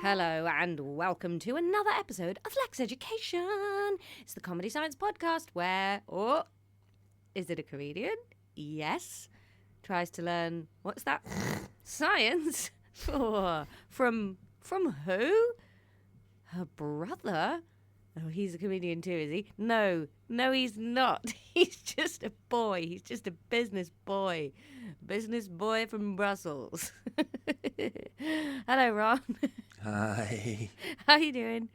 Hello and welcome to another episode of Lexx Education. It's the comedy science podcast where, is it a comedian? Yes. Tries to learn, what's that? Science? From who? Her brother? Oh, he's a comedian too, is he? No, he's not. He's just a boy. He's just a business boy. Business boy from Brussels. Hello, Ron. Hi. How you doing?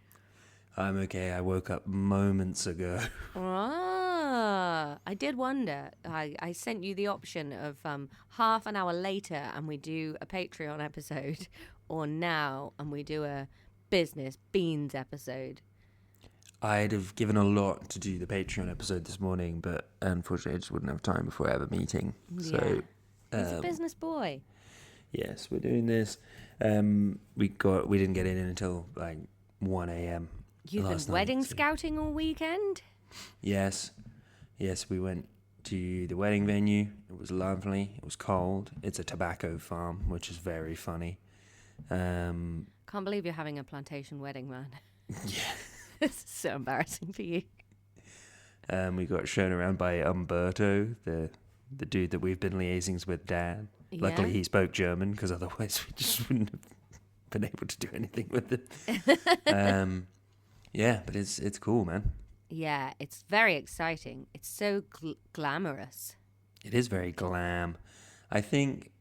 I'm okay. I woke up moments ago. I did wonder. I sent you the option of half an hour later and we do a Patreon episode, or now and we do a business beans episode. I'd have given a lot to do the Patreon episode this morning, but unfortunately I just wouldn't have time before I have a meeting. Yeah. So He's a business boy. yes, we're doing this. We didn't get in until like 1 a.m. You've been wedding scouting all weekend? Yes, we went to the wedding venue. It was lovely. It was cold. It's a tobacco farm, which is very funny. Can't believe you're having a plantation wedding, man. Yeah. It's so embarrassing for you. We got shown around by Umberto, the dude that we've been liaising with, Dad. Yeah. Luckily, he spoke German, because otherwise we just wouldn't have been able to do anything with him. Yeah, but it's cool, man. Yeah, it's very exciting. It's so glamorous. It is very glam. I think,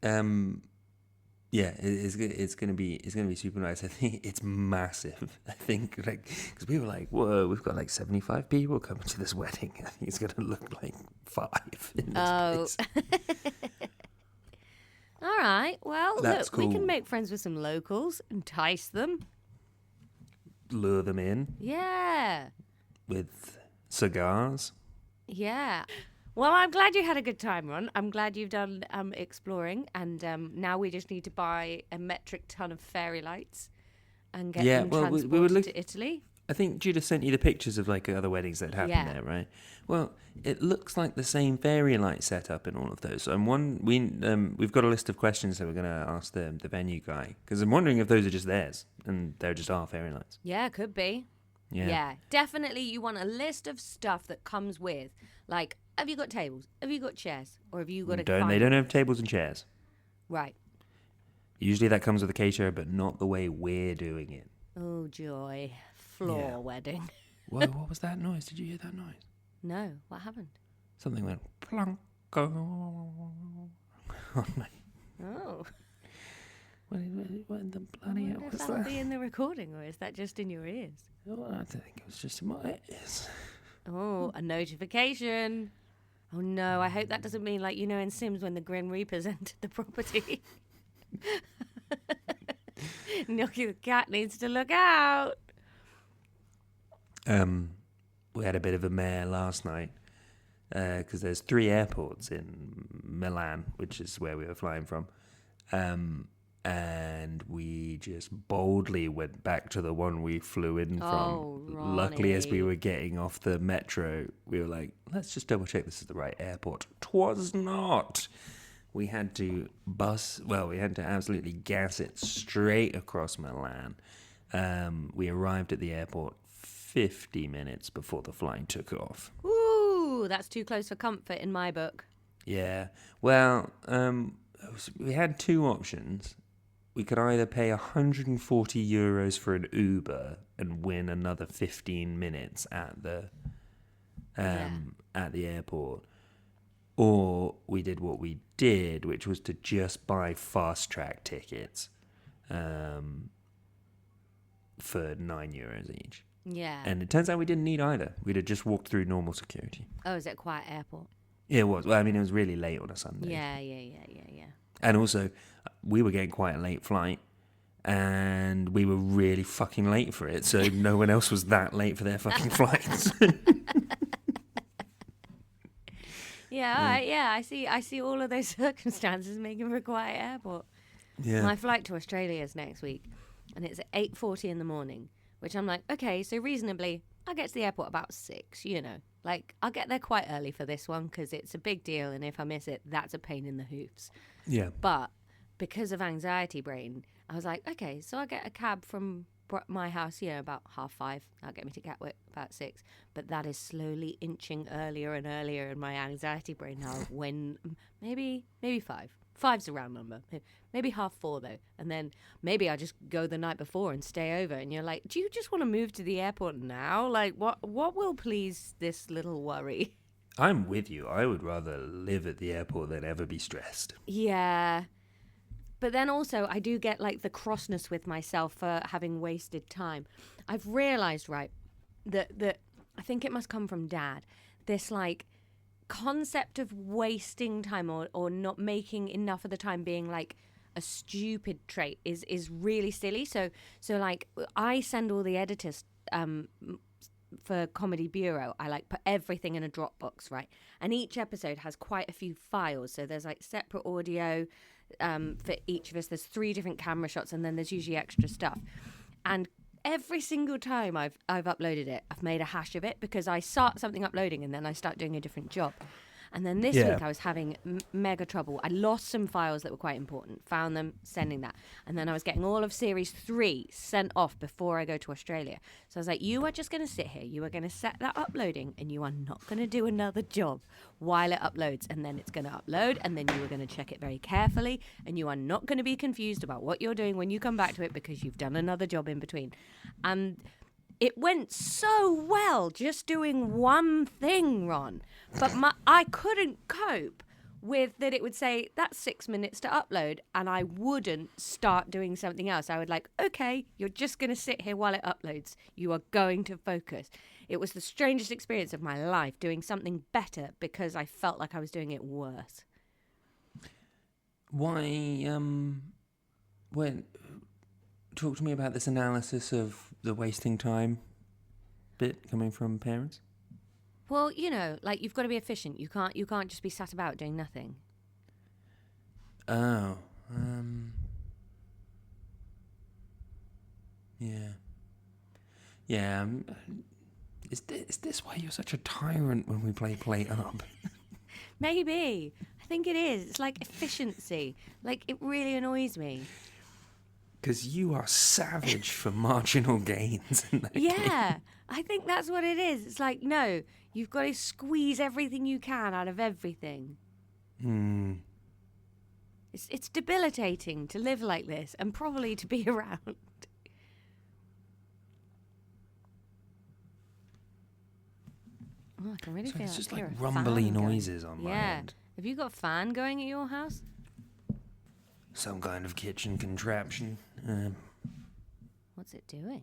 yeah, it's gonna be super nice. I think it's massive. I think because we were like, whoa, we've got like 75 people coming to this wedding. I think it's gonna look like 5 in this place. All right. Well, That's look, we cool. can make friends with some locals, entice them. Lure them in Yeah. with cigars. Yeah. Well, I'm glad you had a good time, Ron. I'm glad you've done exploring, and now we just need to buy a metric ton of fairy lights and get them transported to Italy. I think Judah sent you the pictures of like other weddings that happened there, right? Well, it looks like the same fairy light setup in all of those. So we've got a list of questions that we're going to ask the venue guy, because I'm wondering if those are just theirs and they're just our fairy lights. Yeah, could be. Yeah, definitely. You want a list of stuff that comes with, like, have you got tables? Have you got chairs? Or have you got They don't have tables and chairs. Right. Usually that comes with a caterer, but not the way we're doing it. Oh, joy. Floor wedding. Whoa, what was that noise? Did you hear that noise? No, what happened? Something went plonk. Oh, my. Oh. What the bloody hell was Is that? that be in the recording, or is that just in your ears? Oh, I think it was just in my ears. Oh, a notification. Oh no, I hope that doesn't mean, like, you know, in Sims when the Grim Reapers entered the property. Gnocchi the cat needs to look out. We had a bit of a mare last night because there's 3 airports in Milan, which is where we were flying from. And we just boldly went back to the one we flew in from. Ronnie. Luckily, as we were getting off the metro, we were like, let's just double check this is the right airport. 'Twas not. We had to absolutely gas it straight across Milan. We arrived at the airport 50 minutes before the flight took off. Ooh, that's too close for comfort in my book. Yeah. Well, we had 2 options. We could either pay €140 for an Uber and win another 15 minutes at the airport, or we did what we did, which was to just buy fast track tickets for €9 each. Yeah. And it turns out we didn't need either. We'd have just walked through normal security. Oh, is it a quiet airport? Yeah, it was. Well, I mean, it was really late on a Sunday. Yeah. And also, we were getting quite a late flight, and we were really fucking late for it, so no one else was that late for their fucking flights. I see all of those circumstances making for a quiet airport. Yeah. My flight to Australia is next week, and it's at 8:40 in the morning, which I'm like, okay, so reasonably, I get to the airport about 6, you know. Like, I'll get there quite early for this one because it's a big deal, and if I miss it, that's a pain in the hoofs. Yeah. But because of anxiety brain, I was like, okay, so I get a cab from my house, about 5:30. That'll get me to Gatwick about 6. But that is slowly inching earlier and earlier in my anxiety brain now. When maybe 5. 5's a round number. Maybe 4:30 though. And then maybe I just go the night before and stay over. And you're like, do you just want to move to the airport now? Like, what will please this little worry? I'm with you. I would rather live at the airport than ever be stressed. Yeah. But then also I do get like the crossness with myself for having wasted time. I've realised, right, that I think it must come from Dad. This like concept of wasting time or not making enough of the time being like a stupid trait is really silly. So like I send all the editors for Comedy Bureau, I like put everything in a Dropbox, right? And each episode has quite a few files. So there's like separate audio for each of us. There's 3 different camera shots, and then there's usually extra stuff. And every single time I've uploaded it, I've made a hash of it because I start something uploading and then I start doing a different job. And then this week I was having mega trouble. I lost some files that were quite important, found them, sending that. And then I was getting all of series 3 sent off before I go to Australia. So I was like, you are just going to sit here. You are going to set that uploading and you are not going to do another job while it uploads. And then it's going to upload and then you are going to check it very carefully. And you are not going to be confused about what you're doing when you come back to it because you've done another job in between. And it went so well just doing one thing, Ron. But I couldn't cope with that it would say, that's 6 minutes to upload, and I wouldn't start doing something else. I would like, okay, you're just going to sit here while it uploads. You are going to focus. It was the strangest experience of my life, doing something better because I felt like I was doing it worse. Why, talk to me about this analysis of the wasting time bit coming from parents. Well, like you've got to be efficient. You can't just be sat about doing nothing. Oh, yeah. Is this why you're such a tyrant when we play up? Maybe. I think it is. It's like efficiency. Like, it really annoys me. Because you are savage for marginal gains in that game. I think that's what it is. It's like, no, you've got to squeeze everything you can out of everything. It's debilitating to live like this and probably to be around. Oh, I can really feel it's just like like rumbly noises going. on my end. Have you got a fan going at your house? Some kind of kitchen contraption. What's it doing?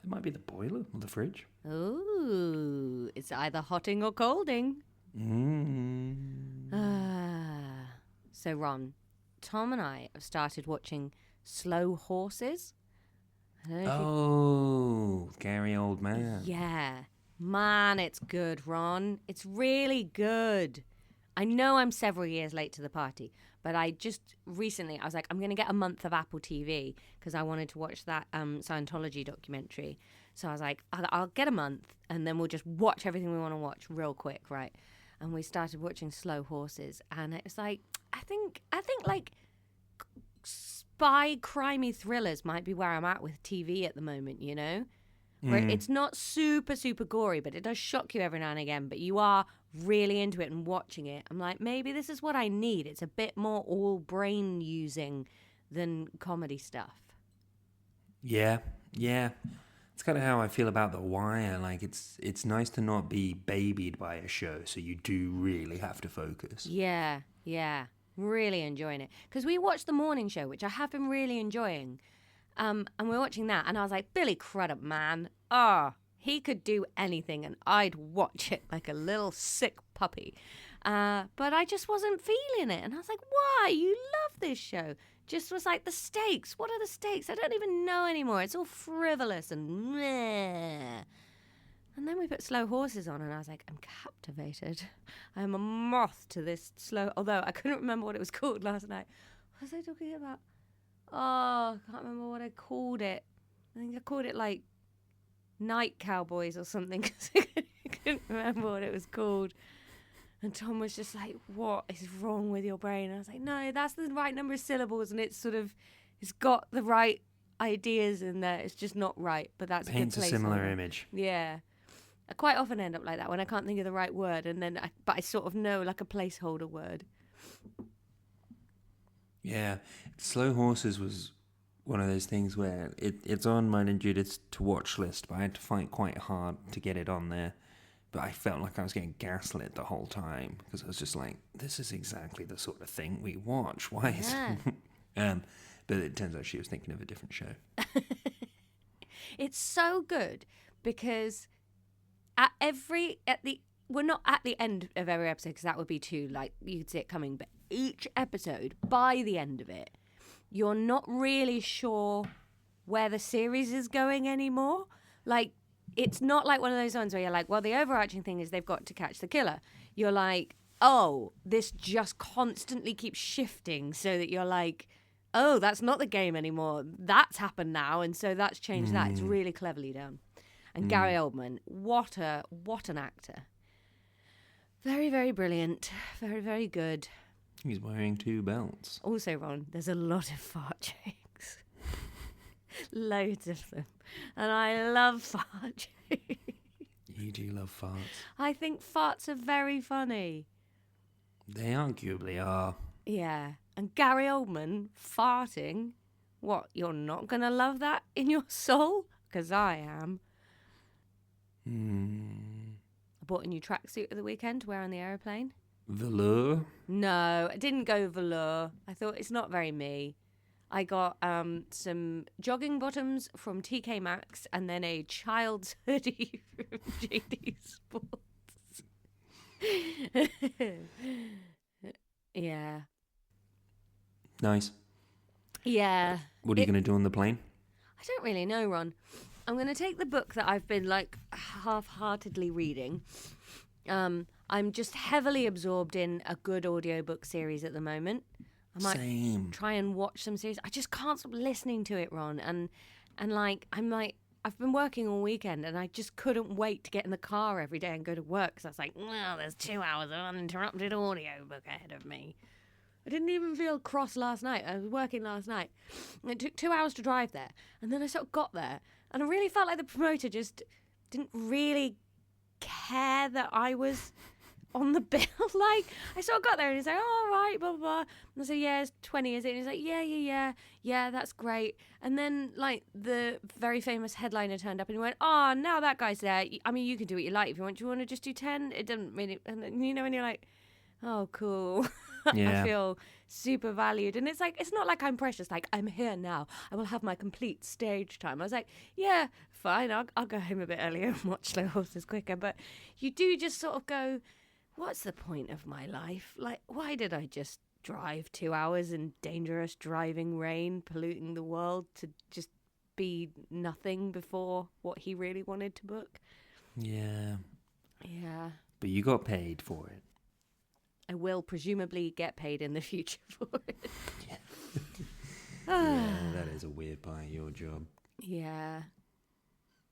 It might be the boiler or the fridge. Ooh, it's either hotting or colding. So, Ron, Tom and I have started watching Slow Horses. Gary Oldman. Yeah. Man, it's good, Ron. It's really good. I know I'm several years late to the party, but I just recently, I was like, I'm going to get a month of Apple TV because I wanted to watch that Scientology documentary. So I was like, I'll get a month and then we'll just watch everything we want to watch real quick, right? And we started watching Slow Horses, and it was like, I think like spy crimey thrillers might be where I'm at with TV at the moment, where it's not super, super gory, but it does shock you every now and again, but you are really into it and watching it. I'm like, maybe this is what I need. It's a bit more all brain using than comedy stuff. Yeah. It's kind of how I feel about The Wire. Like, it's nice to not be babied by a show, so you do really have to focus. Yeah. Really enjoying it. Because we watched The Morning Show, which I have been really enjoying. And we're watching that, and I was like, Billy Crudup, man. He could do anything, and I'd watch it like a little sick puppy. But I just wasn't feeling it. And I was like, why? You love this show. Just was like, the stakes. What are the stakes? I don't even know anymore. It's all frivolous and meh. And then we put Slow Horses on, and I was like, I'm captivated. I'm a moth to this slow... Although I couldn't remember what it was called last night. What was I talking about? I can't remember what I called it. I think I called it, like, Night Cowboys or something, because I couldn't remember what it was called. And Tom was just like, what is wrong with your brain? And I was like, no, that's the right number of syllables, and it's sort of It's got the right ideas in there. It's just not right, but that's Paints a a good similar placeholder. image. Yeah. I quite often end up like that when I can't think of the right word, but I sort of know like a placeholder word. Yeah. Slow Horses was one of those things where it's on mine and Judith's to watch list, but I had to fight quite hard to get it on there. But I felt like I was getting gaslit the whole time because I was just like, this is exactly the sort of thing we watch. Why is but it turns out she was thinking of a different show. It's so good because we're not at the end of every episode because that would be too, like, you could see it coming, but each episode, by the end of it, you're not really sure where the series is going anymore. Like, it's not like one of those ones where you're like, well, the overarching thing is they've got to catch the killer. You're like, oh, this just constantly keeps shifting so that you're like, oh, that's not the game anymore. That's happened now, and so that's changed that. It's really cleverly done. And Gary Oldman, what an actor. Very, very brilliant. Very, very good. He's wearing 2 belts. Also, Ron, there's a lot of fart jokes. Loads of them. And I love fart jokes. You do love farts. I think farts are very funny. They arguably are. Yeah. And Gary Oldman farting. What, you're not going to love that in your soul? Because I am. I bought a new tracksuit at the weekend to wear on the aeroplane. Velour? No, I didn't go velour. I thought it's not very me. I got some jogging bottoms from TK Maxx and then a child's hoodie from JD Sports. Yeah. Nice. Yeah. What are you going to do on the plane? I don't really know, Ron. I'm going to take the book that I've been, like, half-heartedly reading. I'm just heavily absorbed in a good audiobook series at the moment. I might Same. try and watch some series. I just can't stop listening to it, Ron. And I've been working all weekend and I just couldn't wait to get in the car every day and go to work because I was like, well, there's 2 hours of uninterrupted audiobook ahead of me. I didn't even feel cross last night. I was working last night. It took 2 hours to drive there. And then I sort of got there and I really felt like the promoter just didn't really care that I was on the bill. Like, I sort of got there and he's like, oh, all right, blah, blah, blah. And I said, yeah, it's 20, is it? And he's like, yeah, that's great. And then, like, the very famous headliner turned up and he went, oh, now that guy's there. I mean, you can do what you like if you want. Do you want to just do 10? It doesn't really, and then, you know, and you're like, oh, cool. Yeah. I feel super valued. And it's like, it's not like I'm precious. Like, I'm here now. I will have my complete stage time. I was like, yeah, fine. I'll go home a bit earlier and watch Slow Horses quicker. But you do just sort of go, what's the point of my life? Like, why did I just drive 2 hours in dangerous driving rain, polluting the world to just be nothing before what he really wanted to book? Yeah. Yeah. But you got paid for it. I will presumably get paid in the future for it. Yeah, that is a weird part of your job. Yeah.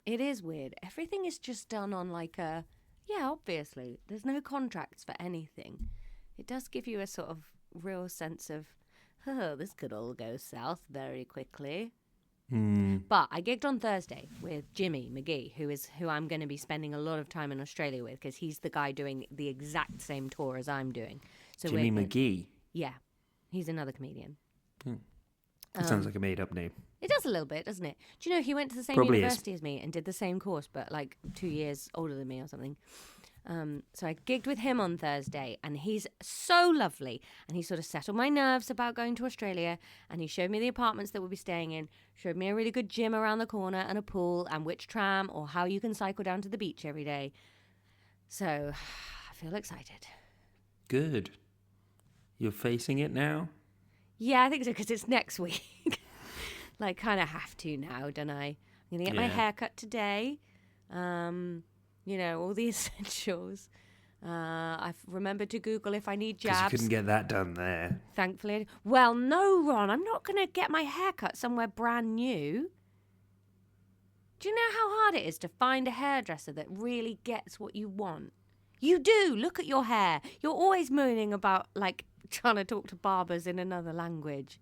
It is weird. Everything is just done on like a... Yeah, obviously. There's no contracts for anything. It does give you a sort of real sense of, oh, this could all go south very quickly. But I gigged on Thursday with Jimmy McGee, who I'm going to be spending a lot of time in Australia with because he's the guy doing the exact same tour as I'm doing. So Jimmy McGee? Yeah. He's another comedian. That sounds like a made-up name. It does a little bit, doesn't it? Do you know he went to the same Probably university as me and did the same course, but like 2 years older than me or something. So I gigged with him on Thursday, and he's so lovely. And he sort of settled my nerves about going to Australia, and he showed me the apartments that we'll be staying in, showed me a really good gym around the corner and a pool and which tram or how you can cycle down to the beach every day. So I feel excited. Good. You're facing it now? Yeah, I think so, because it's next week. Like, kind of have to now, don't I? I'm going to get my hair cut today. You know, all the essentials. I've remembered to Google if I need jabs. Because you couldn't get that done there. Thankfully. Well, no, Ron, I'm not going to get my hair cut somewhere brand new. Do you know how hard it is to find a hairdresser that really gets what you want? You do. Look at your hair. You're always moaning about, like, trying to talk to barbers in another language.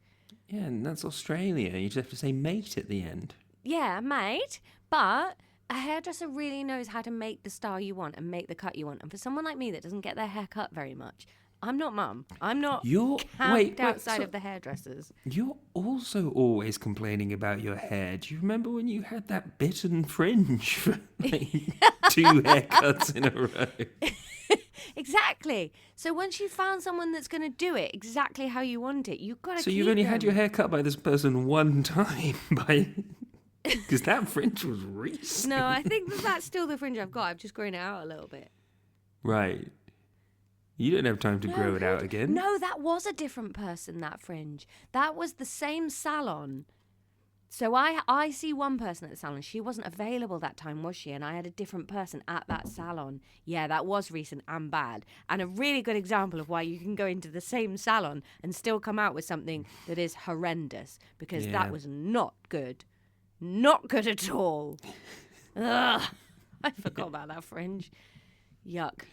Yeah, and that's Australia. You just have to say mate at the end. Yeah, mate. But a hairdresser really knows how to make the style you want and make the cut you want. And for someone like me that doesn't get their hair cut very much, I'm not mum. I'm not camped outside of the hairdressers. You're also always complaining about your hair. Do you remember when you had that bitten fringe for like 2 haircuts in a row? Exactly. So once you found someone that's going to do it exactly how you want it, you've got to So keep you've only them. had your hair cut by this person one time because that fringe was recent. No, I think that's still the fringe I've got. I've just grown it out a little bit. Right. You don't have time to grow it out again. No, that was a different person, that fringe. That was the same salon. So I see one person at the salon. She wasn't available that time, was she? And I had a different person at that salon. Yeah, that was recent and bad. And a really good example of why you can go into the same salon and still come out with something that is horrendous. Because that was not good. Not good at all. Ugh. I forgot about that fringe. Yuck.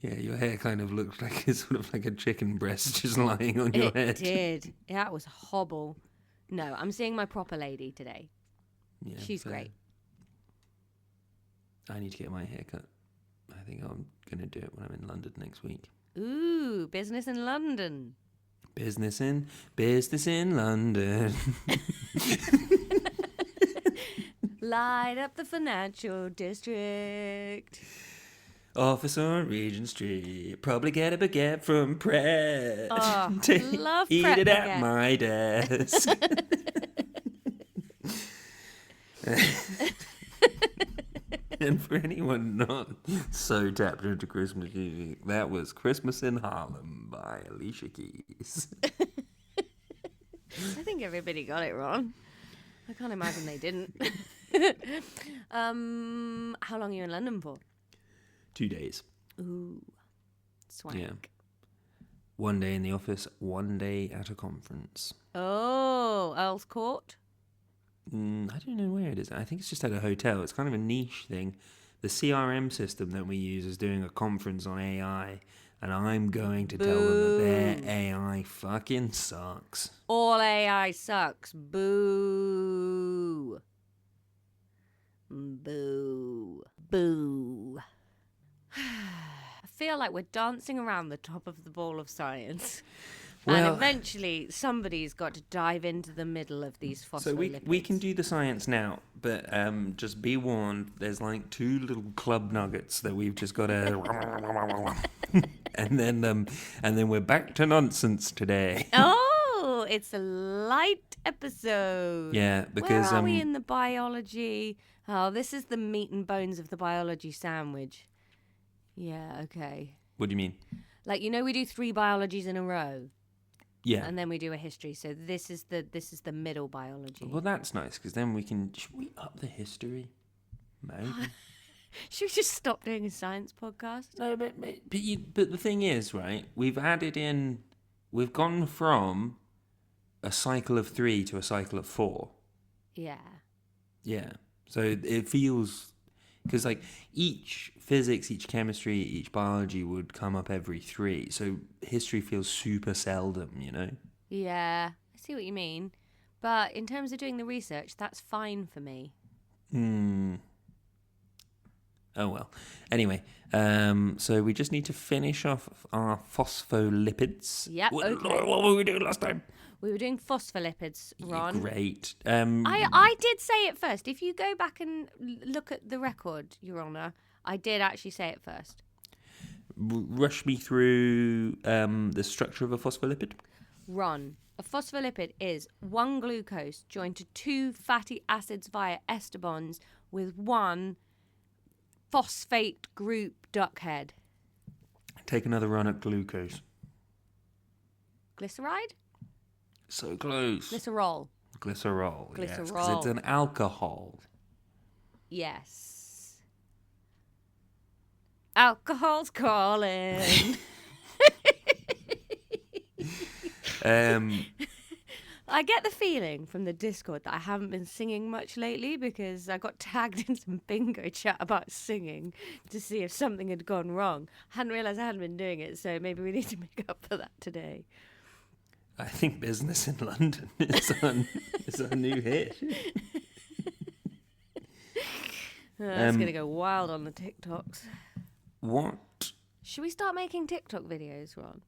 Yeah, your hair kind of looked like it's sort of like a chicken breast just lying on your head. It did. That was hobble. No, I'm seeing my proper lady today. Yeah, she's fair. great. I need to get my hair cut. I think I'm going to do it when I'm in London next week. Ooh, business in London. Business in London. Light up the financial district. Office on Regent Street. Probably get a baguette from Pret. Oh, love Eat Pret it baguette. at my desk. And for anyone not so tapped into Christmas music, that was Christmas in Harlem by Alicia Keys. I think everybody got it wrong. I can't imagine they didn't. How long are you in London for? 2 days. Ooh, swank. Yeah. 1 day in the office, 1 day at a conference. Oh, Earl's Court? I don't know where it is. I think it's just at a hotel. It's kind of a niche thing. The CRM system that we use is doing a conference on AI, and I'm going to tell them that their AI fucking sucks. All AI sucks. Boo. Boo. Boo. I feel like we're dancing around the top of the ball of science. Well, and eventually somebody's got to dive into the middle of these phospholipids. So we can do the science now, but just be warned, there's like 2 little club nuggets that we've just got to... and then we're back to nonsense today. Oh, it's a light episode. Yeah, because... Where are we in the biology? Oh, this is the meat and bones of the biology sandwich. Yeah, okay. What do you mean? Like, you know, we do 3 biologies in a row. Yeah. And then we do a history. So this is the middle biology. Well, that's nice, because then we can... Should we up the history? Maybe. Should we just stop doing a science podcast? No, but the thing is, right, we've gone from a cycle of 3 to a cycle of 4. Yeah. Yeah. So it feels... Because, like, each physics, each chemistry, each biology would come up every 3. So history feels super seldom, you know? Yeah, I see what you mean. But in terms of doing the research, that's fine for me. Oh, well. Anyway, so we just need to finish off our phospholipids. Yep, okay. What were we doing last time? We were doing phospholipids, Ron. Great. I did say it first. If you go back and look at the record, Your Honour, I did actually say it first. Rush me through the structure of a phospholipid. Ron, a phospholipid is 1 glucose joined to 2 fatty acids via ester bonds with 1 phosphate group duckhead. Take another run at glucose. Glyceride? So close. Glycerol. Glycerol. Yes, 'cause Glycerol. it's an alcohol. Yes. Alcohol's calling. I get the feeling from the Discord that I haven't been singing much lately because I got tagged in some bingo chat about singing to see if something had gone wrong. I hadn't realised I hadn't been doing it, so maybe we need to make up for that today. I think Business in London is our new hit. That's going to go wild on the TikToks. What? Should we start making TikTok videos, Ron?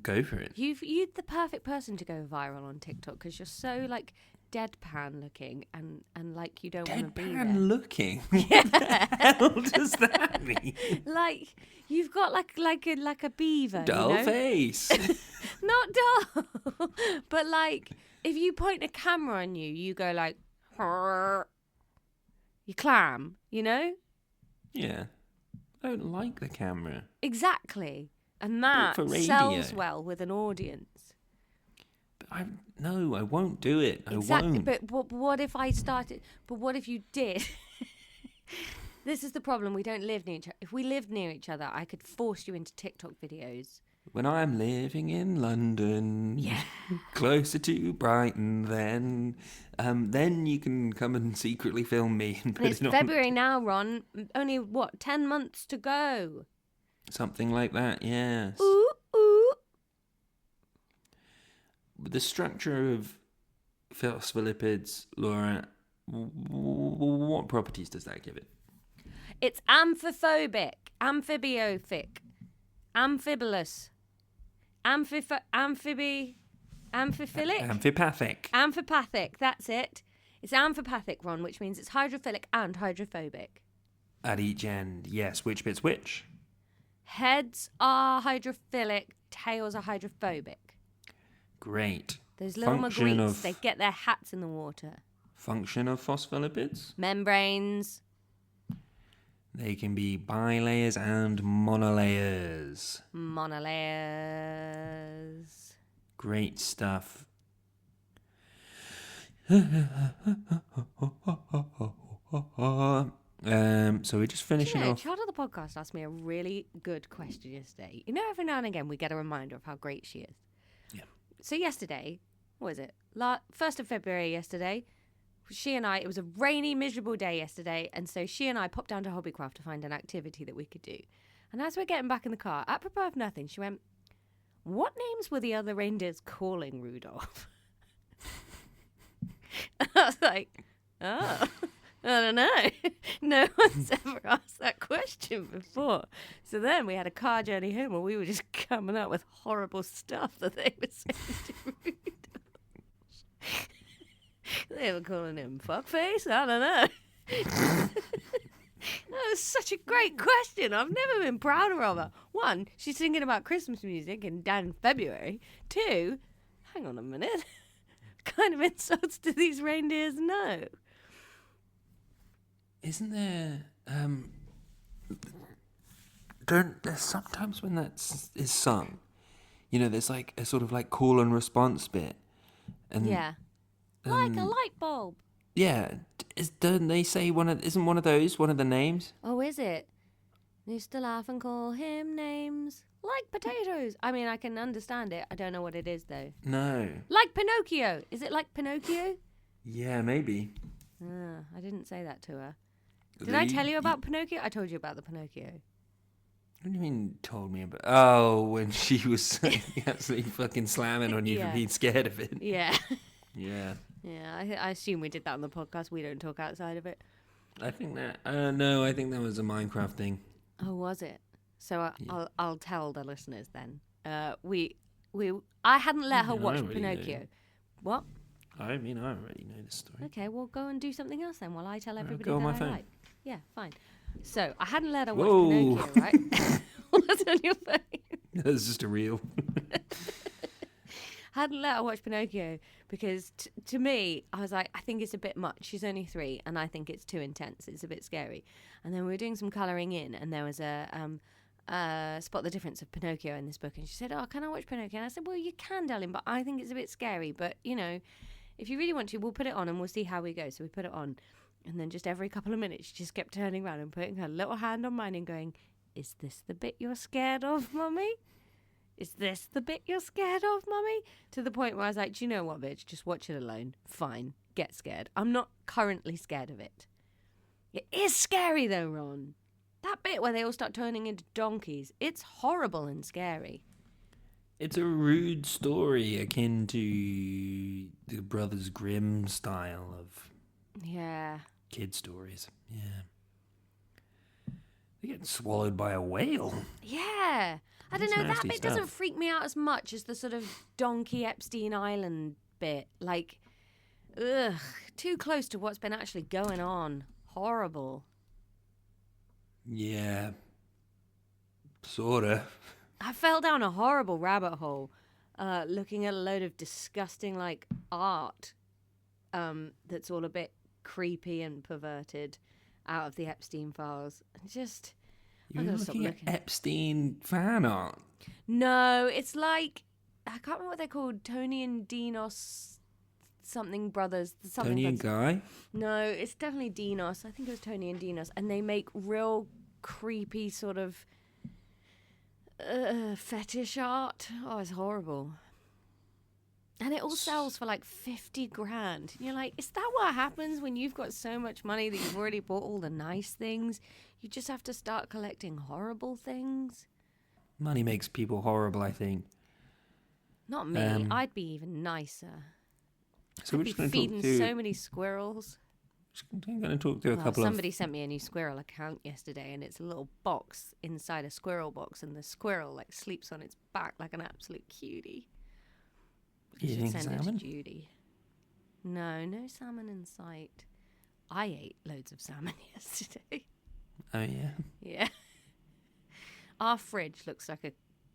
Go for it. You're the perfect person to go viral on TikTok because you're so like deadpan looking and like you don't want to be there. Deadpan looking? What the hell does that mean? Like you've got like a beaver, Dull you know? face. Not dull, but like if you point a camera on you, you go like, you clam, you know? Yeah. I don't like the camera. Exactly. And that for radio. sells well with an audience. But I won't do it. Exactly. I won't. But what if I started? But what if you did? This is the problem. We don't live near each other. If we lived near each other, I could force you into TikTok videos. When I'm living in London, Yeah. closer to Brighton, then you can come and secretly film me and put It's it on. February now, Ron. Only 10 months to go. Something like that, yes. Ooh, ooh. The structure of phospholipids, Laura, what properties does that give it? It's amphiphobic, amphibiophic, amphibolous, amphiphilic, Amphipathic. amphipathic. That's it. It's amphipathic, Ron, which means it's hydrophilic and hydrophobic. At each end, yes. Which bit's which? Heads are hydrophilic, tails are hydrophobic. Great. Those little Function magrittes, of- they get their hats in the water. Function of phospholipids? Membranes. They can be bilayers and monolayers. Monolayers. Great stuff. So we're just finishing off. Child of the podcast asked me a really good question yesterday. You know, every now and again we get a reminder of how great she is. Yeah. So yesterday, what was it? 1st of February yesterday, she and I, it was a rainy, miserable day yesterday, and so she and I popped down to Hobbycraft to find an activity that we could do. And as we're getting back in the car, apropos of nothing, she went, "What names were the other reindeers calling Rudolph?" And I was like, "Oh, I don't know. No one's ever asked that question before." So then we had a car journey home where we were just coming up with horrible stuff that they were saying to Rudolph. They were calling him fuckface? I don't know. That was such a great question. I've never been prouder of her. 1, she's singing about Christmas music down in February. 2, hang on a minute. What kind of insults do these reindeers know? Isn't there? There's sometimes when that is sung, you know, there's like a sort of like call and response bit, and Yeah. Like a light bulb. yeah, don't they say isn't one of those one of the names? Oh, is it? Used to laugh and call him names like potatoes. I mean, I can understand it. I don't know what it is, though. No. Like Pinocchio. Is it like Pinocchio? Yeah, maybe. I didn't say that to her. Did I tell you about Pinocchio? I told you about the Pinocchio. What do you mean told me about? Oh, when she was absolutely fucking slamming on you Yeah. for being scared of it. Yeah. Yeah. Yeah, I assume we did that on the podcast. We don't talk outside of it. I think that. No, I think that was a Minecraft thing. Oh, was it? So I'll tell the listeners then. I hadn't let her Yeah, I watch already know. Pinocchio. What? I mean, I already know the story. Okay, well, go and do something else then while I tell everybody go on that my I phone. like. Yeah, fine. So I hadn't let her watch Whoa. Pinocchio, right? What's on your phone? That's just a reel. Hadn't let her watch Pinocchio because to me, I was like, I think it's a bit much. She's only 3, and I think it's too intense. It's a bit scary. And then we were doing some colouring in, and there was a spot the difference of Pinocchio in this book. And she said, "Oh, can I watch Pinocchio?" And I said, "Well, you can, darling, but I think it's a bit scary. But, you know, if you really want to, we'll put it on and we'll see how we go." So we put it on. And then just every couple of minutes, she just kept turning around and putting her little hand on mine and going, "Is this the bit you're scared of, Mummy? Is this the bit you're scared of, Mummy?" To the point where I was like, "Do you know what, bitch? Just watch it alone. Fine. Get scared. I'm not currently scared of it." It is scary, though, Ron. That bit where they all start turning into donkeys, it's horrible and scary. It's a rude story akin to the Brothers Grimm style of Yeah. kid stories. Yeah. They get swallowed by a whale. Yeah. I don't That's know, that nasty bit stuff. doesn't freak me out as much as the sort of Donkey Epstein Island bit. Like, ugh, too close to what's been actually going on. Horrible. Yeah. Sorta. I fell down a horrible rabbit hole looking at a load of disgusting, like, art that's all a bit creepy and perverted out of the Epstein files. And just... You're I'm gonna stop looking at looking. Epstein fan art. No, it's like... I can't remember what they're called. Tony and Dinos something brothers. Something Tony and brothers. Guy? No, it's definitely Dinos. I think it was Tony and Dinos. And they make real creepy sort of fetish art. Oh, it's horrible. And it all sells for like 50 grand. And you're like, is that what happens when you've got so much money that you've already bought all the nice things? You just have to start collecting horrible things? Money makes people horrible, I think. Not me. I'd be even nicer. So we're I'd just be going to feeding talk through... so many squirrels. I'm going to talk through a Well, couple of... somebody sent me a new squirrel account yesterday, and it's a little box inside a squirrel box, and the squirrel like sleeps on its back like an absolute cutie. I Eating should send salmon? it to Judy. No salmon in sight. I ate loads of salmon yesterday. Oh, yeah. Yeah. Our fridge looks like a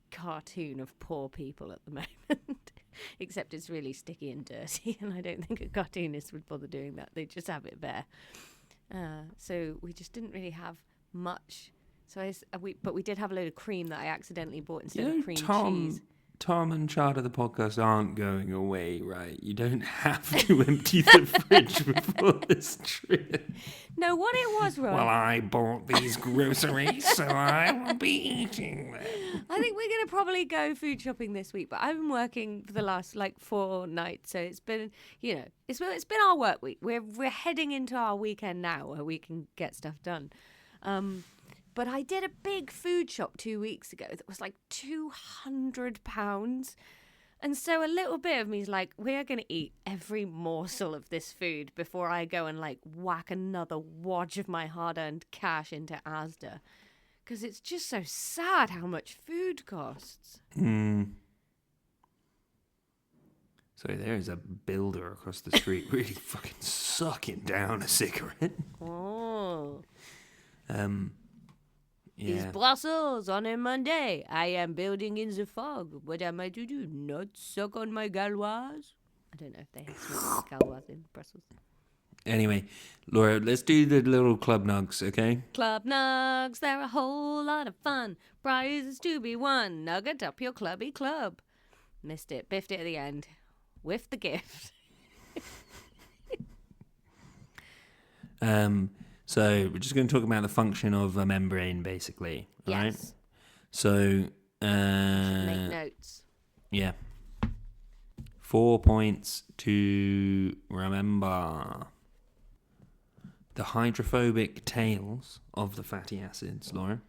cartoon of poor people at the moment. Except it's really sticky and dirty, and I don't think a cartoonist would bother doing that. They just have it bare. So we just didn't really have much. So but we did have a load of cream that I accidentally bought instead of cream cheese. Tom and Chad of the podcast aren't going away, right? You don't have to empty the fridge before this trip. No, what it was, Ron. Well, I bought these groceries, so I will be eating them. I think we're going to probably go food shopping this week, but I've been working for the last 4 nights, so it's been, it's been our work week. We're heading into our weekend now where we can get stuff done. But I did a big food shop 2 weeks ago that was like £200. And so a little bit of me is like, we're going to eat every morsel of this food before I go and whack another wodge of my hard-earned cash into Asda. Because it's just so sad how much food costs. So there is a builder across the street really fucking sucking down a cigarette. Oh. Yeah. It's Brussels on a Monday. I am building in the fog. What am I to do? Not suck on my galoise? I don't know if they have galoise in Brussels. Anyway, Laura, let's do the little club nugs, okay? Club nugs, they're a whole lot of fun. Prizes to be won. Nugget up your clubby club. Missed it. Biffed it at the end. Whiffed the gift. So we're just going to talk about the function of a membrane, basically. Right? Yes. So, Make notes. Yeah. 4 points to remember. The hydrophobic tails of the fatty acids, Laura.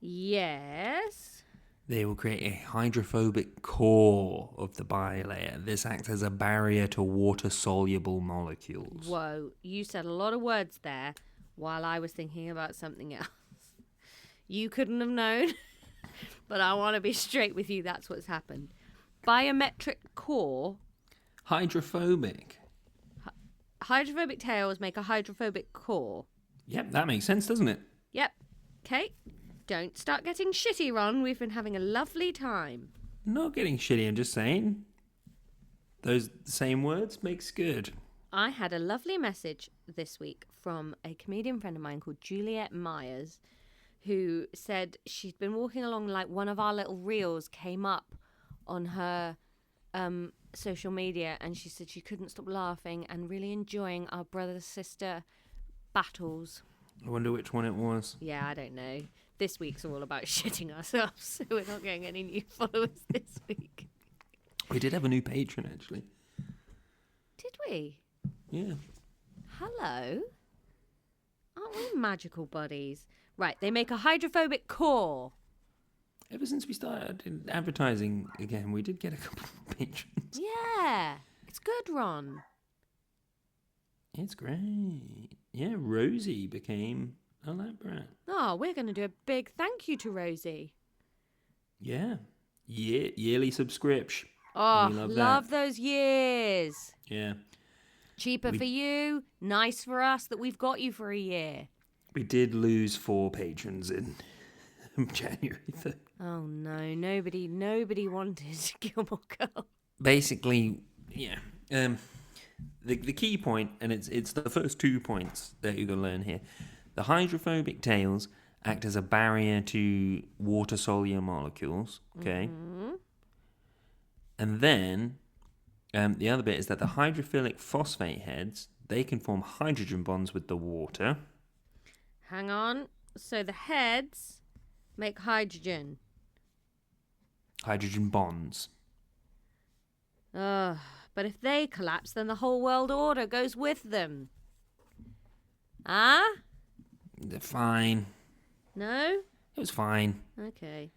Yes. They will create a hydrophobic core of the bilayer. This acts as a barrier to water-soluble molecules. Whoa, you said a lot of words there while I was thinking about something else. You couldn't have known, but I want to be straight with you. That's what's happened. Biometric core. Hydrophobic. Hydrophobic tails make a hydrophobic core. Yep, that makes sense, doesn't it? Yep. Okay. Don't start getting shitty, Ron. We've been having a lovely time. Not getting shitty, I'm just saying. Those same words makes good. I had a lovely message this week from a comedian friend of mine called Juliet Myers, who said she'd been walking along, one of our little reels came up on her social media, and she said she couldn't stop laughing and really enjoying our brother-sister battles. I wonder which one it was. Yeah, I don't know. This week's all about shitting ourselves, so we're not getting any new followers this week. We did have a new patron, actually. Did we? Yeah. Hello? Aren't we magical buddies? Right, they make a hydrophobic core. Ever since we started advertising again, we did get a couple of patrons. Yeah. It's good, Ron. It's great. Yeah, Rosie became a lab rat. Oh, we're going to do a big thank you to Rosie. Yeah. Yearly subscription. Oh, We love love that. those years. Yeah. Cheaper for you, nice for us that we've got you for a year. We did lose 4 patrons in January, though. Oh no, nobody wanted Gilmore Girl. Basically, yeah. The key point, and it's the first 2 points that you're going to learn here. The hydrophobic tails act as a barrier to water-soluble molecules, okay? Mm-hmm. And then the other bit is that the hydrophilic phosphate heads, they can form hydrogen bonds with the water. Hang on. So the heads make hydrogen. Hydrogen bonds. Ugh. But if they collapse, then the whole world order goes with them. Ah? They're fine. No? It was fine. Okay.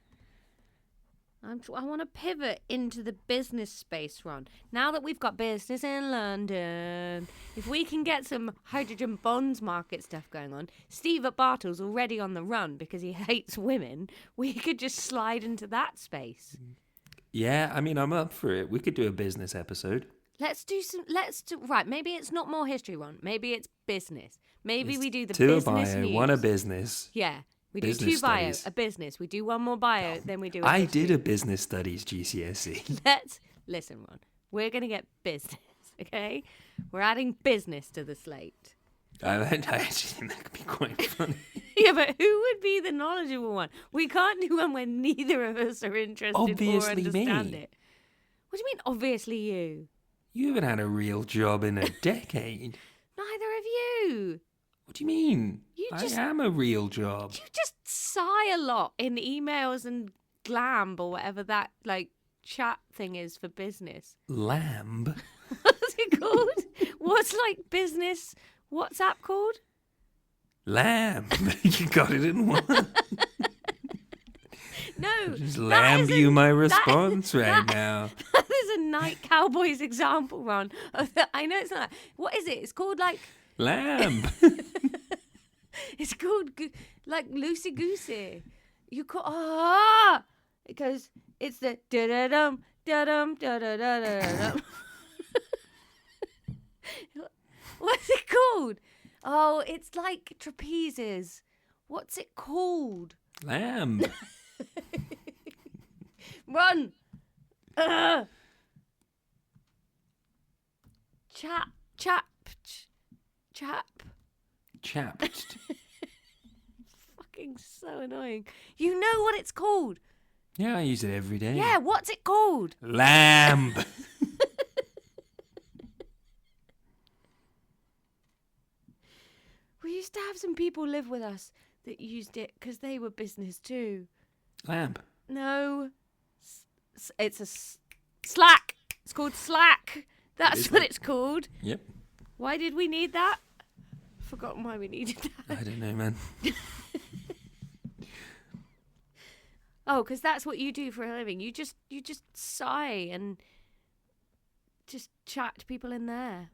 I want to pivot into the business space, Ron. Now that we've got business in London, if we can get some hydrogen bonds market stuff going on, Steve at Bartle's already on the run because he hates women. We could just slide into that space. Yeah, I mean, I'm up for it. We could do a business episode. Right, maybe it's not more history, Ron. Maybe it's business. Maybe we do the Two a business bio, news. one a business. Yeah. We do Business 2 bio, studies. a business. We do 1 more bio, then we do a I history. did a business studies GCSE. Listen, Ron. We're going to get business, okay? We're adding business to the slate. I actually think that could be quite funny. Yeah, but who would be the knowledgeable one? We can't do one where neither of us are interested or Obviously understand me. it. What do you mean, obviously you? You haven't had a real job in a decade. Neither of you. What do you mean? I am a real job. You just sigh a lot in emails and glamb or whatever that, chat thing is for business. Lamb? What's it called? What's business WhatsApp called? Lamb. You got it in one. No. Just lamb you my response right now. That is a Night Cowboys example, Ron. I know it's not. What is it? It's called Lamb. It's called loosey goosey. You call it goes. It's the da da dum da dum da da da da dum. What's it called? Oh, it's like trapezes. What's it called? Lamb. Run. Chap. Chapped. Fucking so annoying. You know what it's called? Yeah, I use it every day. Yeah, what's it called? Lamb. We used to have some people live with us that used it because they were business too. Lamb. No. It's a Slack. It's called Slack. That's what it's called. Yep. Why did we need that? Forgotten why we needed that. I don't know, man. Oh, because that's what you do for a living. You just sigh and just chat to people in there.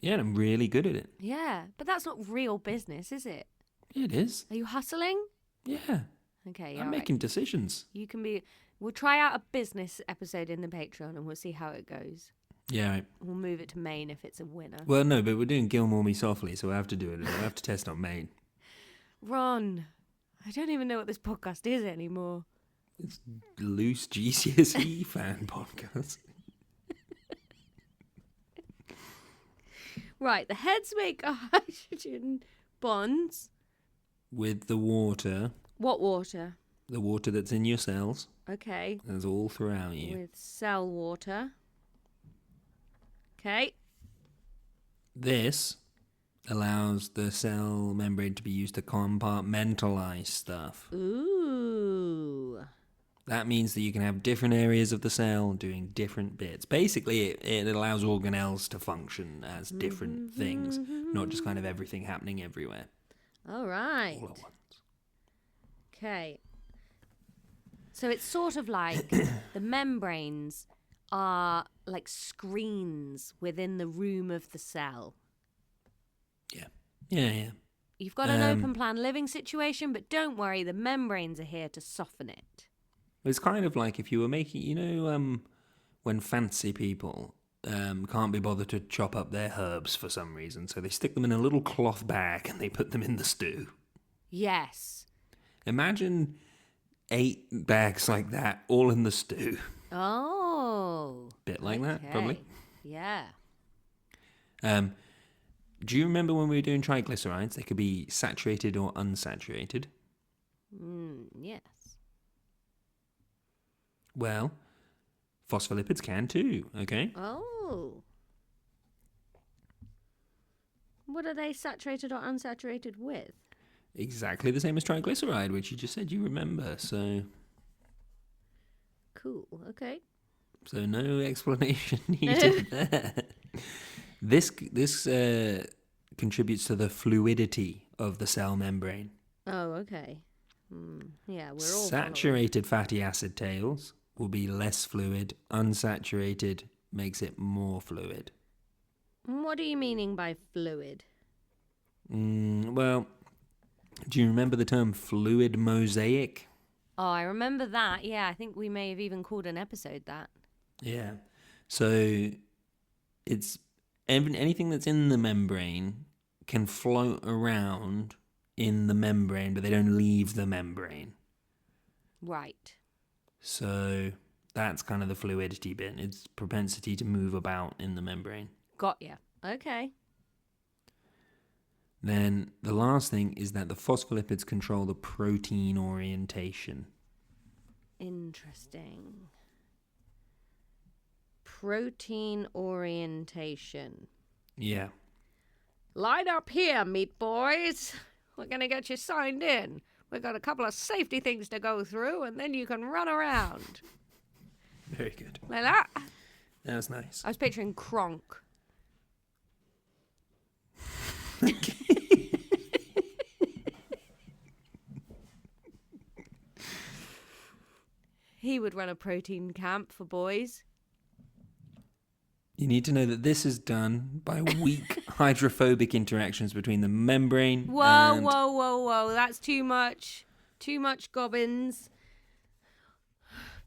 Yeah, and I'm really good at it. Yeah, but that's not real business, is it? Yeah, it is. Are you hustling? Yeah. Okay, I'm all right. making decisions. You can be. We'll try out a business episode in the Patreon and we'll see how it goes. Yeah, right. We'll move it to Maine if it's a winner. Well, no, but we're doing Gilmore Me Softly, so I have to do it. I have to test on Maine. Ron, I don't even know what this podcast is anymore. It's loose GCSE fan podcast. Right, the heads make a hydrogen bonds. With the water. What water? The water that's in your cells. Okay. That's all throughout you. With cell water. Okay. This allows the cell membrane to be used to compartmentalize stuff. Ooh. That means that you can have different areas of the cell doing different bits. Basically, it allows organelles to function as different things, not just kind of everything happening everywhere. All right. All at once. Okay. So it's sort of like the membranes are like screens within the room of the cell. Yeah. You've got an open plan living situation, but don't worry, the membranes are here to soften it. It's kind of like if you were making, when fancy people can't be bothered to chop up their herbs for some reason, so they stick them in a little cloth bag and they put them in the stew. Yes. Imagine 8 bags like that, all in the stew. Oh. Bit like that, probably. Yeah. Do you remember when we were doing triglycerides? They could be saturated or unsaturated. Yes. Well, phospholipids can too, okay? Oh. What are they saturated or unsaturated with? Exactly the same as triglyceride, which you just said you remember, so... Cool, okay. So no explanation needed there. This contributes to the fluidity of the cell membrane. Oh, okay. Yeah, we're all Saturated fatty acid tails will be less fluid. Unsaturated makes it more fluid. What are you meaning by fluid? Well, do you remember the term fluid mosaic? Oh, I remember that. Yeah, I think we may have even called an episode that. Yeah. So it's anything that's in the membrane can float around in the membrane, but they don't leave the membrane. Right. So that's kind of the fluidity bit. It's propensity to move about in the membrane. Got ya. Okay. Then the last thing is that the phospholipids control the protein orientation. Interesting. Protein orientation. Yeah. Line up here, meat boys. We're going to get you signed in. We've got a couple of safety things to go through, and then you can run around. Very good. Like that. That was nice. I was picturing Kronk. He would run a protein camp for boys. You need to know that this is done by weak hydrophobic interactions between the membrane and... Whoa. That's too much. Too much gobbins.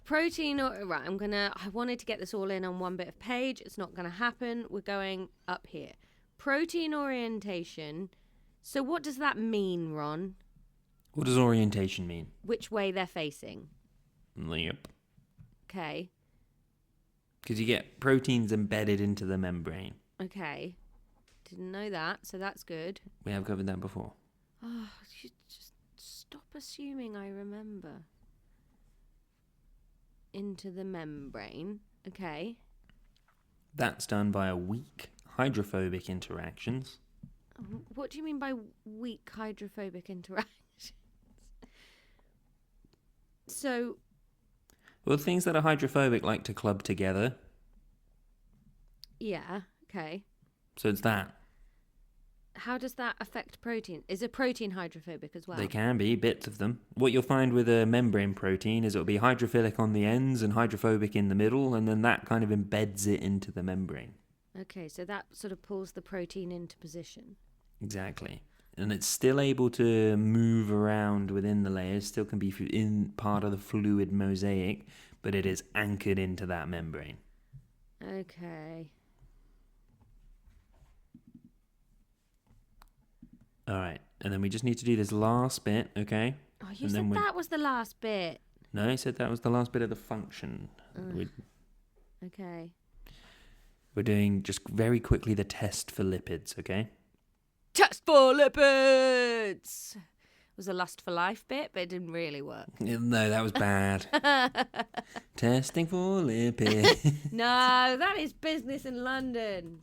Protein... Right, I wanted to get this all in on one bit of page. It's not going to happen. We're going up here. Protein orientation. So what does that mean, Ron? What does orientation mean? Which way they're facing. Yep. Okay. Because you get proteins embedded into the membrane. Okay. Didn't know that, so that's good. We have covered that before. Oh, you just stop assuming I remember. Into the membrane. Okay. That's done via weak hydrophobic interactions. What do you mean by weak hydrophobic interactions? So... Well, things that are hydrophobic like to club together. Yeah, okay. So it's that. How does that affect protein? Is a protein hydrophobic as well? They can be, bits of them. What you'll find with a membrane protein is it'll be hydrophilic on the ends and hydrophobic in the middle, and then that kind of embeds it into the membrane. Okay, so that sort of pulls the protein into position. Exactly. And it's still able to move around within the layers, still can be in part of the fluid mosaic, but it is anchored into that membrane. Okay. All right. And then we just need to do this last bit, okay? Oh, you said that was the last bit. No, I said that was the last bit of the function. Okay. We're doing just very quickly the test for lipids, okay? Test for lipids! It was a lust for life bit, but it didn't really work. No, that was bad. Testing for lipids. No, that is business in London.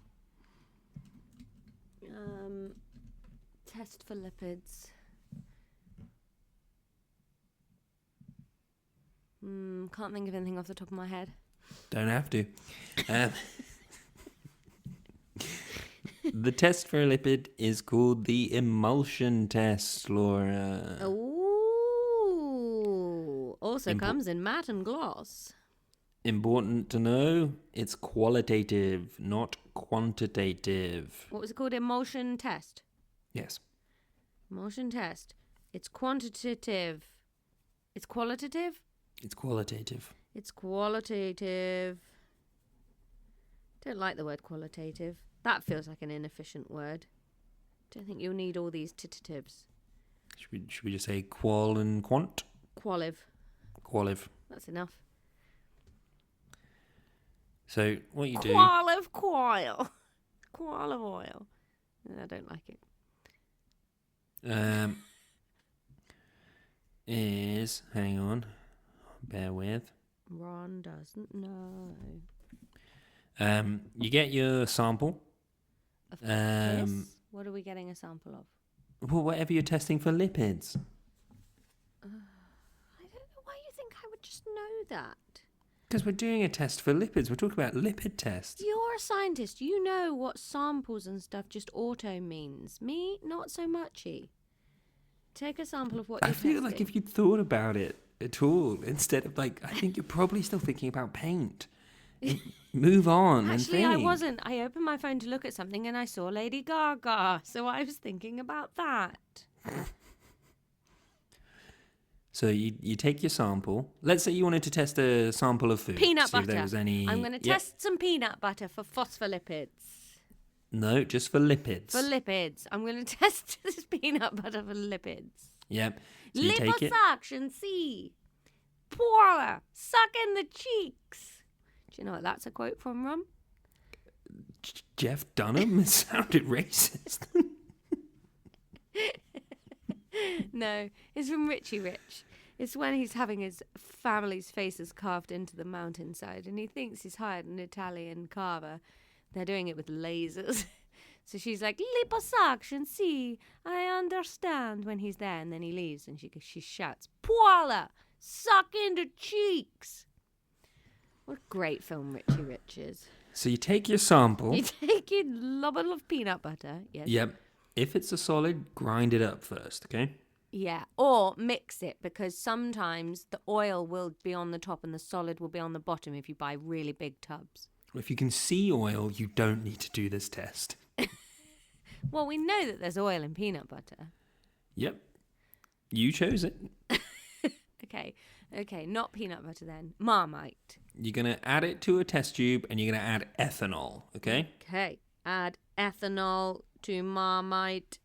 Test for lipids. Can't think of anything off the top of my head. Don't have to. The test for a lipid is called the emulsion test, Laura. Ooh. Also comes in matte and gloss. Important to know, it's qualitative, not quantitative. What was it called? Emulsion test. Yes. Emulsion test. It's quantitative. It's qualitative? It's qualitative. It's qualitative. Don't like the word qualitative. That feels like an inefficient word. Don't think you'll need all these titatives. Should we just say qual and quant? Qualiv. Qualiv. That's enough. So what you do... Qualiv coil. Qualiv oil. I don't like it. Is... Hang on. Bear with. Ron doesn't know. You get your sample. Of this? What are we getting a sample of? Well, whatever you're testing for lipids. I don't know why you think I would just know that. Because we're doing a test for lipids. We're talking about lipid tests. You're a scientist. You know what samples and stuff just auto means. Me, not so muchy. Take a sample of what you're testing. I feel like if you'd thought about it at all, instead of I think you're probably still thinking about paint. Move on. Actually, and I think. wasn't. I opened my phone to look at something and I saw Lady Gaga. So I was thinking about that. So you take your sample. Let's say you wanted to test a sample of food. Peanut see butter. If there was any... I'm going to test some peanut butter for phospholipids. No, just for lipids. For lipids. I'm going to test this peanut butter for lipids. Yep. So you take it. Liposuction, see. Pour. Suck in the cheeks. Do you know what that's a quote from, Ron? Jeff Dunham? It sounded racist. No, it's from Richie Rich. It's when he's having his family's faces carved into the mountainside and he thinks he's hired an Italian carver. They're doing it with lasers. So she's like, liposuction, see, I understand, when he's there. And then he leaves and she shouts, Paula, suck into cheeks. What a great film Richie Rich is. So you take your sample. You take your lobble of peanut butter. Yes. Yep. If it's a solid, grind it up first, okay? Yeah, or mix it, because sometimes the oil will be on the top and the solid will be on the bottom if you buy really big tubs. If you can see oil, you don't need to do this test. Well, we know that there's oil in peanut butter. Yep. You chose it. Okay, not peanut butter then. Marmite. You're going to add it to a test tube and you're going to add ethanol, okay? Okay, add ethanol to Marmite.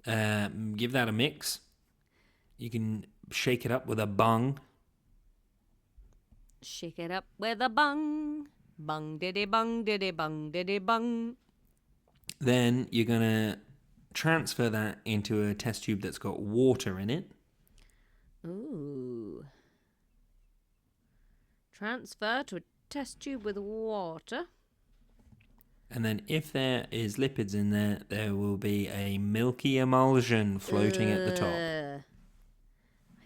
Give that a mix. You can shake it up with a bung. Shake it up with a bung. Bung diddy bung diddy bung diddy bung. Then you're going to transfer that into a test tube that's got water in it. Ooh. Transfer to a test tube with water. And then if there is lipids in there, there will be a milky emulsion floating at the top. I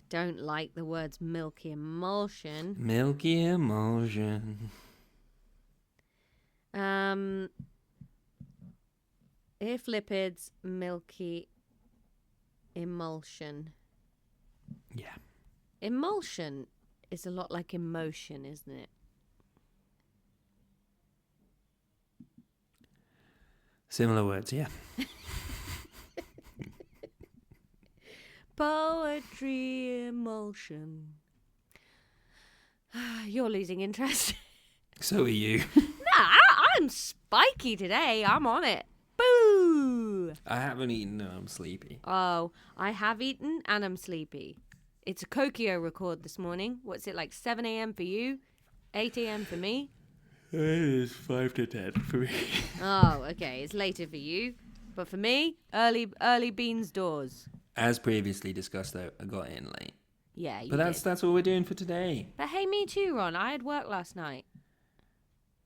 don't like the words milky emulsion. Milky emulsion. If lipids, milky emulsion. Yeah. Emulsion is a lot like emotion, isn't it? Similar words, yeah. Poetry emulsion. You're losing interest. So are you. Nah, I'm spiky today. I'm on it. Boo! I haven't eaten and I'm sleepy. Oh, I have eaten and I'm sleepy. It's a Kokio record this morning. What's it like, 7 a.m. for you? 8 a.m. for me? It is 5 to 10 for me. Oh, okay. It's later for you. But for me, early beans doors. As previously discussed, though, I got in late. Yeah, you But did. that's all we're doing for today. But hey, me too, Ron. I had work last night.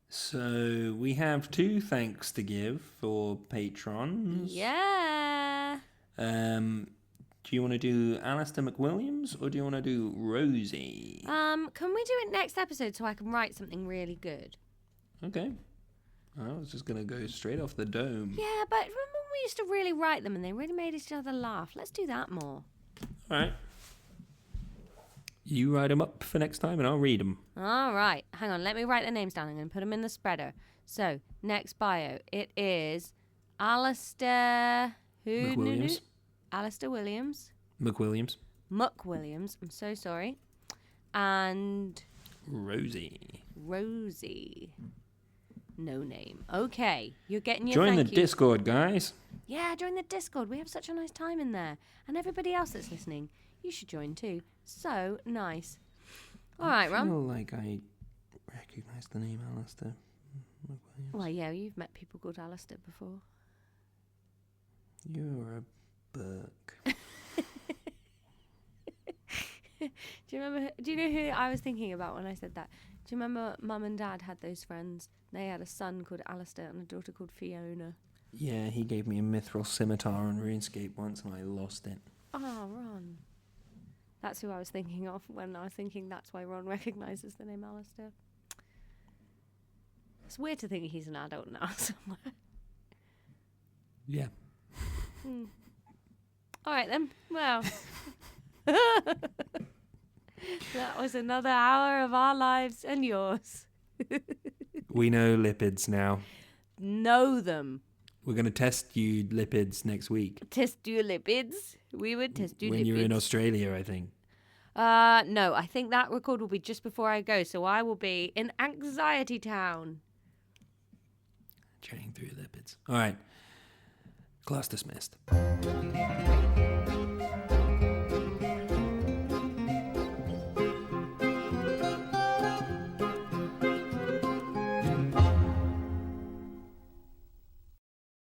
So we have 2 thanks to give for patrons. Yeah. Do you want to do Alistair McWilliams or do you want to do Rosie? Can we do it next episode so I can write something really good? Okay. I was just going to go straight off the dome. Yeah, but remember we used to really write them and they really made each other laugh? Let's do that more. All right. You write them up for next time and I'll read them. All right. Hang on. Let me write the names down. I'm going to put them in the spreader. So, next bio. It is Alistair... McWilliams. Alistair Williams. McWilliams. Muck Williams. I'm so sorry. And... Rosie. No name. Okay. You're getting your Join the thank yous. Discord, guys. Yeah, join the Discord. We have such a nice time in there. And everybody else that's listening, you should join too. So nice. All right, I Ron. feel like I recognise the name Alistair McWilliams. Well, yeah, you've met people called Alistair before. You're a book. Do you know who I was thinking about when I said that? Do you remember Mum and Dad had those friends? They had a son called Alistair and a daughter called Fiona. Yeah, he gave me a mithril scimitar on RuneScape once and I lost it. Oh, Ron. That's who I was thinking of when I was thinking that's why Ron recognises the name Alistair. It's weird to think he's an adult now somewhere. Yeah. All right then. Well, that was another hour of our lives and yours. We know lipids now. Know them. We're going to test you lipids next week. Test your lipids. We would test your lipids. When you're in Australia, I think. No, I think that record will be just before I go, so I will be in Anxiety Town. Chatting through lipids. All right. Class dismissed.